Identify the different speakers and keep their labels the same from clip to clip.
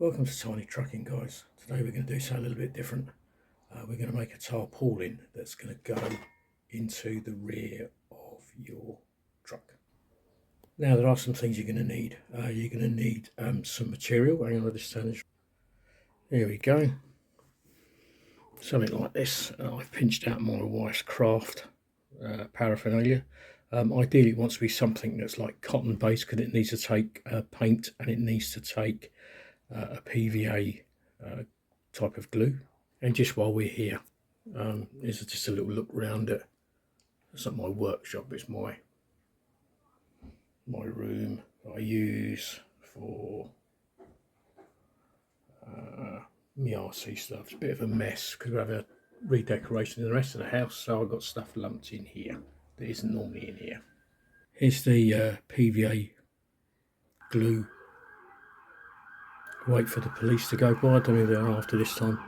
Speaker 1: Welcome to Tiny Trucking, guys. Today we're going to do something a little bit different. We're going to make a tarpaulin that's going to go into the rear of your truck. Now there are some things you're going to need. You're going to need some material. Hang on, I'll just turn this. There we go. Something like this. I've pinched out my wife's craft paraphernalia. Ideally it wants to be something that's like cotton based, because it needs to take paint and it needs to take a PVA type of glue. And just while we're here, this is just a little look round it. It's not my workshop, it's my room that I use for my RC stuff. It's a bit of a mess because we have a redecoration in the rest of the house, so I've got stuff lumped in here that isn't normally in here. Here's the PVA glue. Wait for the police to go by. I don't know if they're after this time,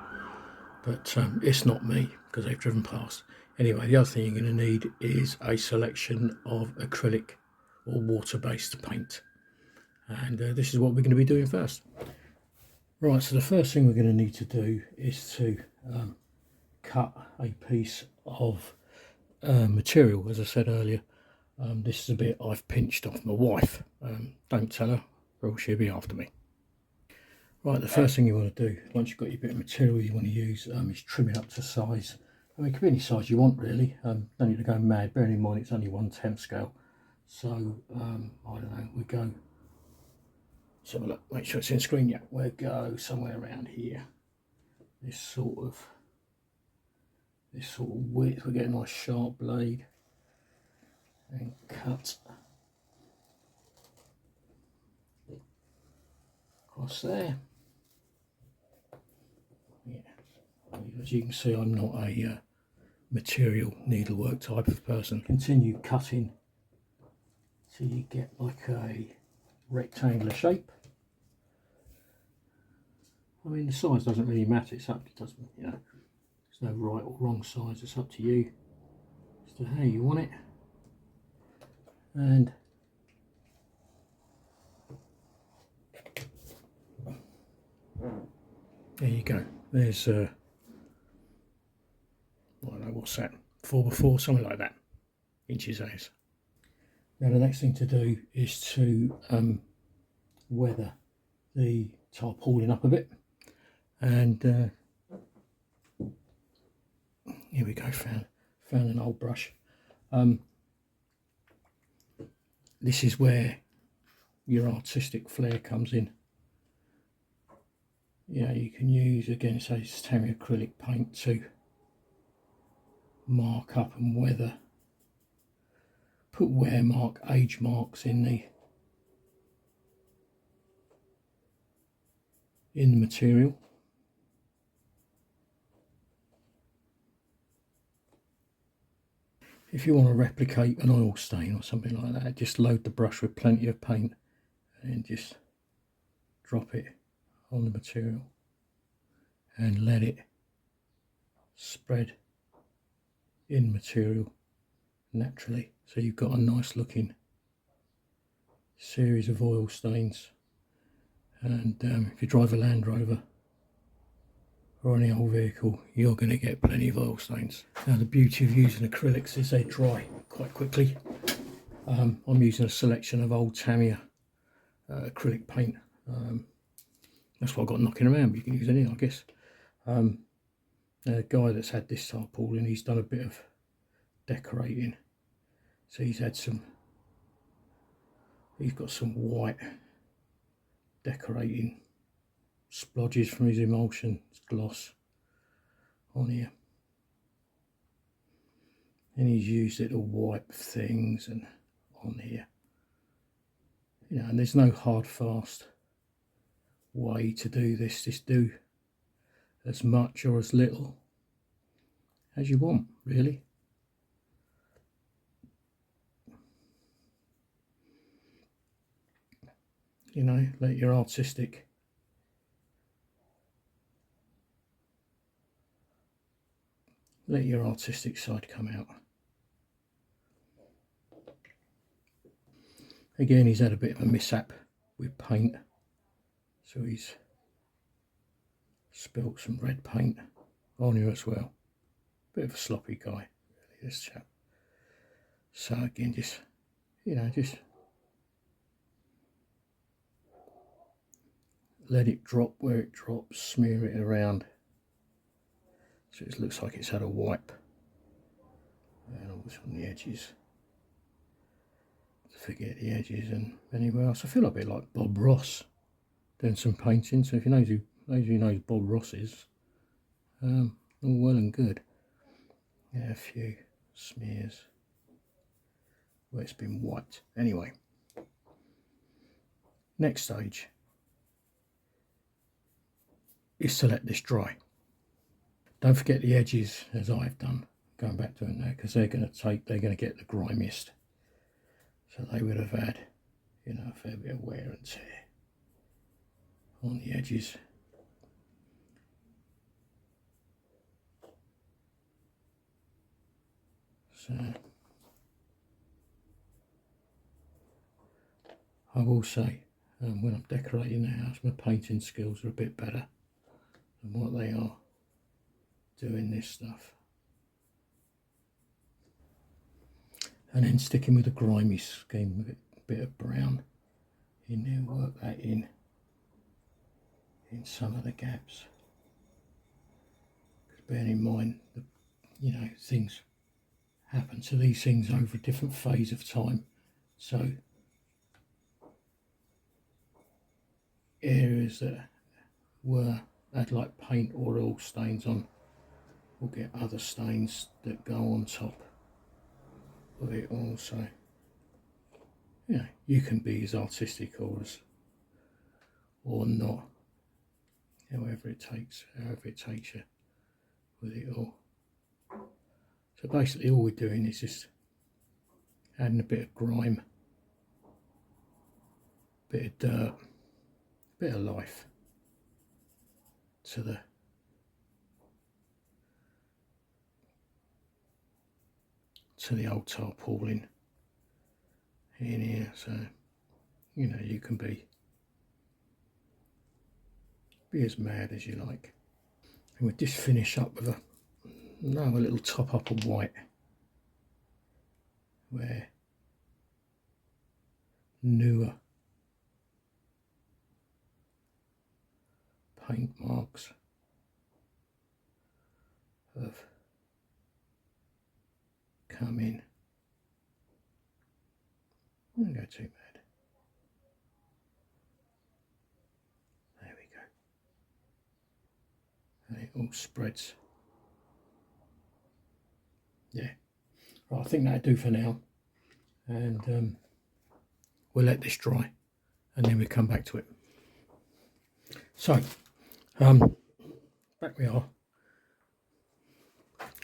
Speaker 1: but it's not me because they've driven past. Anyway, the other thing you're going to need is a selection of acrylic or water-based paint, and this is what we're going to be doing first. Right, so the first thing we're going to need to do is to cut a piece of material. As I said earlier, this is a bit I've pinched off my wife. Don't tell her, or she'll be after me. Right, the first thing you want to do, once you've got your bit of material you want to use, is trim it up to size. I mean, it can be any size you want, really. Don't need to go mad, bearing in mind it's only 1/10 scale. So, I don't know, we go, let's have a look, make sure it's in screen, yeah, we'll go somewhere around here. This sort of width, we get a nice sharp blade, and cut across there. Yeah, as you can see, I'm not a material needlework type of person. Continue cutting till you get like a rectangular shape. I mean, the size doesn't really matter. It's up to, doesn't, you know, there's no right or wrong size. It's up to you as to how you want it. And there you go. There's I don't know, what's that, 4x4, something like that, inches that is. Now the next thing to do is to weather the tarpaulin up a bit, and here we go, found an old brush. This is where your artistic flair comes in. Yeah, you can use, again, say it's acrylic paint to mark up and weather, put wear mark, age marks in the material. If you want to replicate an oil stain or something like that, just load the brush with plenty of paint and just drop it on the material and let it spread in material naturally, so you've got a nice looking series of oil stains. And if you drive a Land Rover or any old vehicle, you're going to get plenty of oil stains. Now the beauty of using acrylics is they dry quite quickly. I'm using a selection of old Tamiya acrylic paint. That's what I've got knocking around, but you can use any, I guess. A guy that's had this tarpaulin, he's done a bit of decorating, so he's got some white decorating splodges from his emulsion gloss on here, and he's used it to wipe things and on here, you know. And there's no hard fast way to do this. Just do as much or as little as you want, really. You know, let your artistic side come out. Again, he's had a bit of a mishap with paint, so he's spilt some red paint on you as well. Bit of a sloppy guy, really, this chap. So again, just, you know, just let it drop where it drops, smear it around so it looks like it's had a wipe, and also on the edges, forget the edges and anywhere else. I feel a bit like Bob Ross doing some painting, so if you know who knows Bob Ross is, all well and good. Yeah, a few smears where it's been wiped. Anyway, next stage is to let this dry. Don't forget the edges, as I've done, going back to it now, because they're going to get the grimiest. So they would have had, you know, a fair bit of wear and tear on the edges. So I will say, when I'm decorating the house, my painting skills are a bit better than what they are doing this stuff. And then sticking with a grimy scheme with a bit of brown in there, work that in some of the gaps. Because bearing in mind, you know, things happen to these things over a different phase of time. So areas that had like paint or oil stains on will get other stains that go on top of it also. You know, you can be as artistic or not, however it takes you with it all. So basically all we're doing is just adding a bit of grime, bit of dirt, bit of life to the old tarpaulin in here. So, you know, you can be as mad as you like. And we'll just finish up with another little top up of white where newer paint marks have come in. I don't go too bad. There we go. And it all spreads. Yeah. Right, I think that'll do for now. And we'll let this dry and then we come back to it. So, back we are.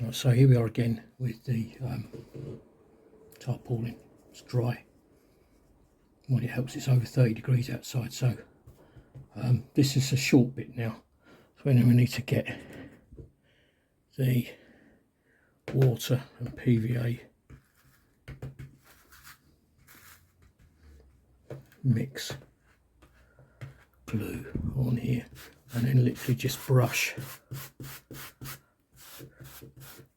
Speaker 1: Right, so here we are again with the tarpaulin. It's dry. Well, it helps, it's over 30 degrees outside, so this is a short bit now. So then we need to get the water and PVA mix glue on here, and then literally just brush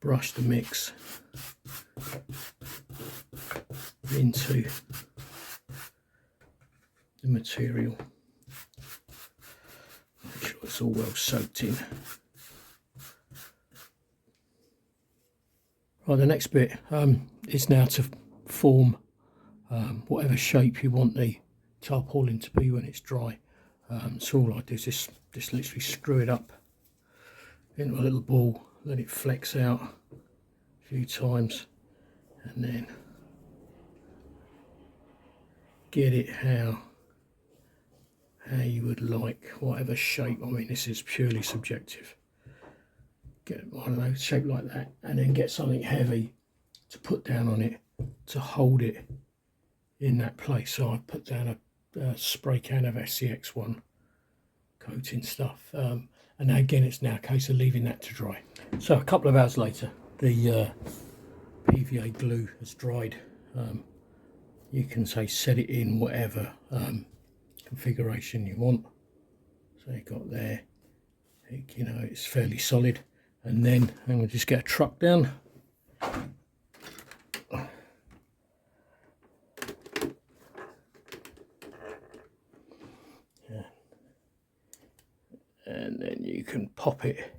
Speaker 1: the mix into the material. Make sure it's all well soaked in. Right, the next bit is now to form whatever shape you want the tarpaulin to be when it's dry. So all I do is just literally screw it up into a little ball, let it flex out a few times, and then get it how you would like, whatever shape. I mean, this is purely subjective. Get, I don't know, shape like that, and then get something heavy to put down on it to hold it in that place. So I put down a spray can of SCX1 coating stuff, and again it's now a case of leaving that to dry. So a couple of hours later, the PVA glue has dried. You can say set it in whatever configuration you want. So you got there, You know, it's fairly solid. And then I'm going to just get a truck down. Yeah. And then you can pop it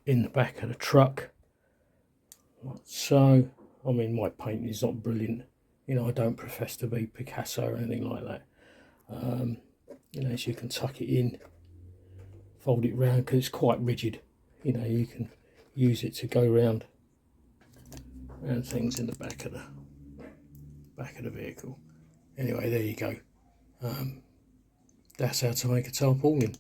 Speaker 1: in the back of the truck, like so. I mean, my painting is not brilliant. You know, I don't profess to be Picasso or anything like that. You know, so you can tuck it in, fold it round because it's quite rigid. You know, you can use it to go round things in the back of the vehicle. Anyway, there you go. That's how to make a tarpaulin.